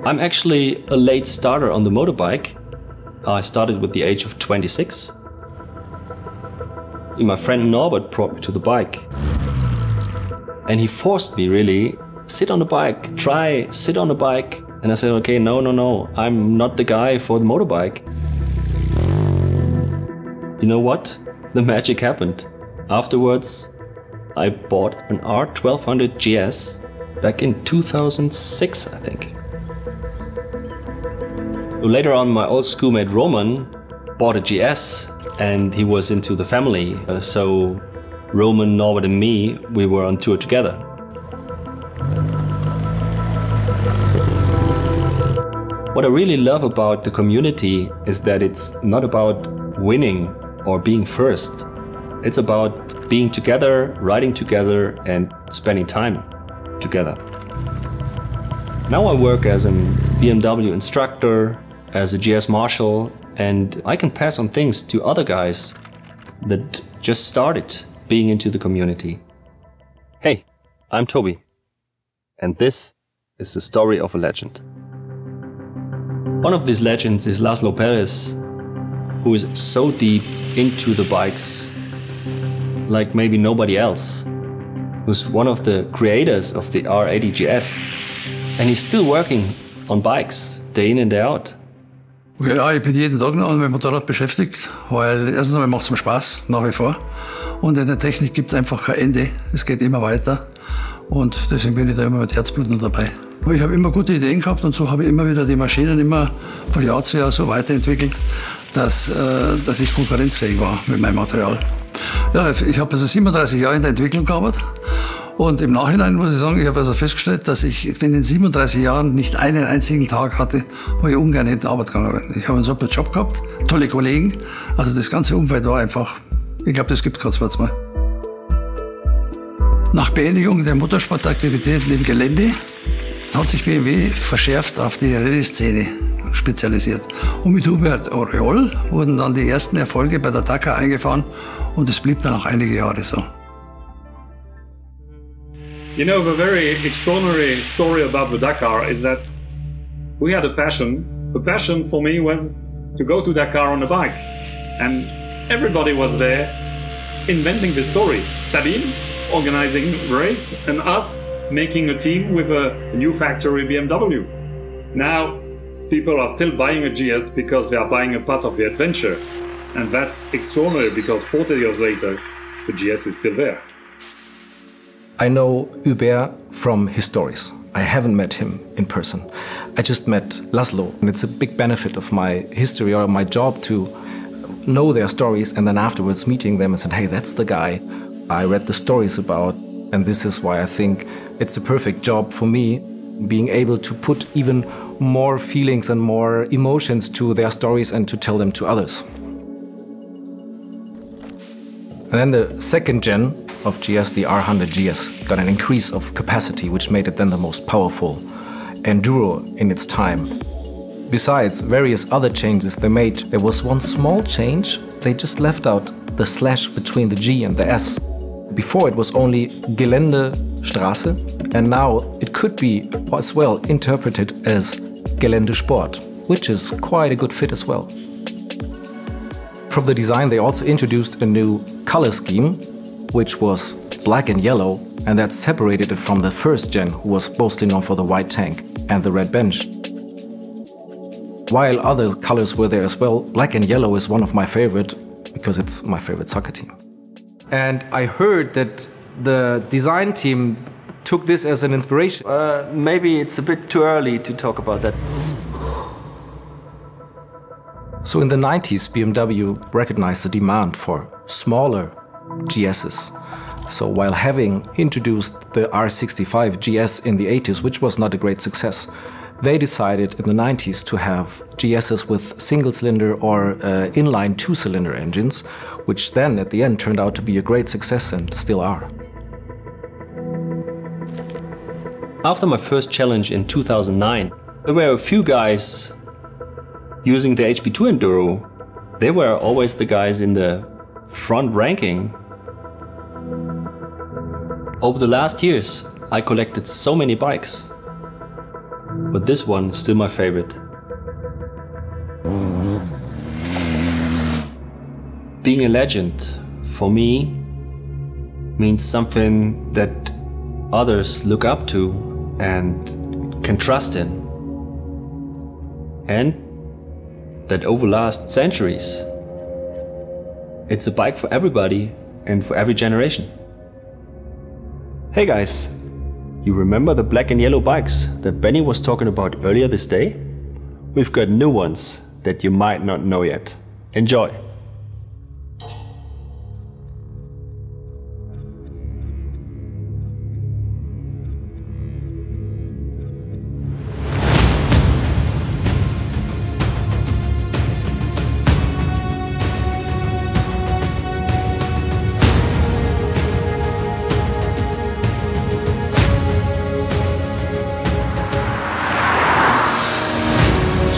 I'm actually a late starter on the motorbike. I started with the age of 26. My friend Norbert brought me to the bike. And he forced me really, sit on the bike, sit on the bike. And I said, okay, no, I'm not the guy for the motorbike. You know what? The magic happened. Afterwards, I bought an R1200 GS back in 2006, I think. Later on, my old schoolmate Roman bought a GS and he was into the family. So Roman, Norbert and me, we were on tour together. What I really love about the community is that it's not about winning or being first. It's about being together, riding together and spending time together. Now I work as a BMW instructor, as a GS marshal, and I can pass on things to other guys that just started being into the community. Hey, I'm Toby, and this is the story of a legend. One of these legends is Laszlo Perez, who is so deep into the bikes like maybe nobody else, who's one of the creators of the R80 GS, and he's still working on bikes day in and day out. Ja, ich bin jeden Tag noch mit dem Motorrad beschäftigt, weil erstens einmal macht es mir Spaß, nach wie vor. Und in der Technik gibt es einfach kein Ende, es geht immer weiter. Und deswegen bin ich da immer mit Herzblut noch dabei. Aber ich habe immer gute Ideen gehabt und so habe ich immer wieder die Maschinen immer von Jahr zu Jahr so weiterentwickelt, dass ich konkurrenzfähig war mit meinem Material. Ja, ich habe also 37 Jahre in der Entwicklung gearbeitet. Und im Nachhinein muss ich sagen, ich habe also festgestellt, dass ich in den 37 Jahren nicht einen einzigen Tag hatte, wo ich ungern in die Arbeit gegangen bin. Ich habe einen super Job gehabt, tolle Kollegen. Also das ganze Umfeld war einfach, ich glaube, das gibt es kein zweites Mal. Nach Beendigung der Motorsportaktivitäten im Gelände hat sich BMW verschärft auf die Rallye-Szene spezialisiert. Und mit Hubert Auriol wurden dann die ersten Erfolge bei der Dakar eingefahren und es blieb dann auch einige Jahre so. You know, the very extraordinary story about the Dakar is that we had a passion. The passion for me was to go to Dakar on a bike. And everybody was there inventing the story. Sabine organizing the race and us making a team with a new factory BMW. Now, people are still buying a GS because they are buying a part of the adventure. And that's extraordinary because 40 years later, the GS is still there. I know Hubert from his stories. I haven't met him in person. I just met Laszlo, and it's a big benefit of my history or my job to know their stories and then afterwards meeting them and saying, hey, that's the guy I read the stories about, and this is why I think it's a perfect job for me, being able to put even more feelings and more emotions to their stories and to tell them to others. And then the second gen of GS, the R100 GS, got an increase of capacity, which made it then the most powerful enduro in its time. Besides various other changes they made, there was one small change. They just left out the slash between the G and the S. Before it was only Geländestraße, and now it could be as well interpreted as Geländesport, which is quite a good fit as well. From the design, they also introduced a new color scheme, which was black and yellow, and that separated it from the first gen, who was mostly known for the white tank and the red bench. While other colors were there as well, black and yellow is one of my favorite, because it's my favorite soccer team. And I heard that the design team took this as an inspiration. Maybe it's a bit too early to talk about that. So in the 90s, BMW recognized the demand for smaller GSs. So while having introduced the R65 GS in the 80s, which was not a great success, they decided in the 90s to have GSs with single-cylinder or inline two-cylinder engines, which then at the end turned out to be a great success and still are. After my first challenge in 2009, there were a few guys using the HP2 Enduro. They were always the guys in the front ranking. Over the last years, I collected so many bikes. but this one is still my favorite. Being a legend, for me, means something that others look up to and can trust in, and that overlasts centuries. It's a bike for everybody and for every generation. Hey guys, you remember the black and yellow bikes that Benny was talking about earlier this day? We've got new ones that you might not know yet. Enjoy!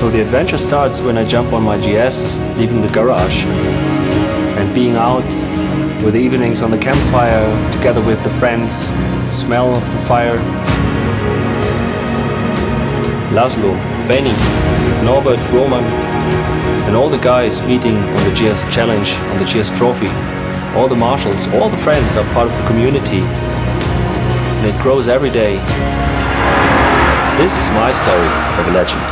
So the adventure starts when I jump on my GS, leaving the garage, and being out with the evenings on the campfire, together with the friends, the smell of the fire. Laszlo, Benny, Norbert, Roman, and all the guys meeting on the GS Challenge, on the GS Trophy. All the marshals, all the friends are part of the community, and it grows every day. This is my story of a legend.